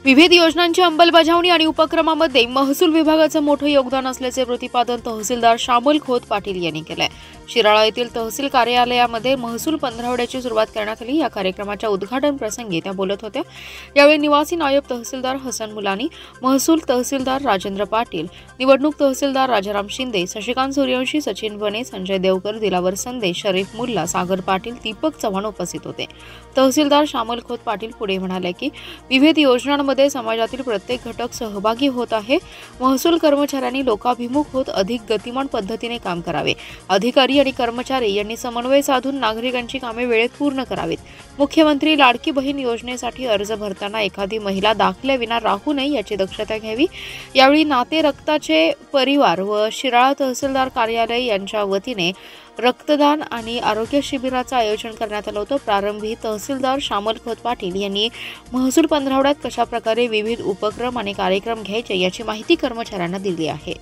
विविध योजनांची अंमलबजावणी आणि उपक्रमामध्ये महसूल विभागाचं मोठं योगदान असल्याचे प्रतिपादन तहसीलदार श्यामल खोत पाटील यांनी केलंय। शिराळा येथील तहसील कार्यालयामध्ये महसूल पंधरवड्याची सुरुवात करण्यात आली। या कार्यक्रमाच्या उद्घाटन प्रसंगी त्या बोलत होत्या। यावेळी निवासी नायब तहसीलदार हसन मुलानी, महसूल तहसीलदार राजेंद्र पाटील, निवडणूक तहसीलदार राजाराम शिंदे, शशिकांत सूर्यवंशी, सचिन बने, संजय देवकर, दिलावर संदेश, शरीफ मुल्ला, सागर पाटील, दीपक चव्हाण उपस्थित होते। तहसीलदार श्यामल खोत पाटील पुढे म्हणाले की विविध योजनांमध्ये समाजातील प्रत्येक घटक सहभागी होत आहे। महसूल कर्मचाऱ्यांनी लोकाभिमुख होत अधिक गतिमान पद्धतीने काम करावे। अधिकारी आणि कर्मचारी यांनी समन्वय साधून नागरिकांची कामे वेळेत पूर्ण करावीत। मुख्यमंत्री लाडकी बहीण योजनेसाठी अर्ज भरताना एखादी महिला दाखल्याविना राहू नये याची दक्षता घ्यावी। यावेळी नाते रक्ताचे परिवार व शिराळा तहसीलदार कार्यालय यांच्या वतीने रक्तदान आणि आरोग्य शिबिराचं आयोजन करण्यात आलं होतं। प्रारंभी तहसीलदार श्यामल खोत पाटील यांनी महसूल पंधरवड्यात कशा प्रकारे विविध उपक्रम आणि कार्यक्रम घ्यायचे याची माहिती कर्मचाऱ्यांना दिली आहे।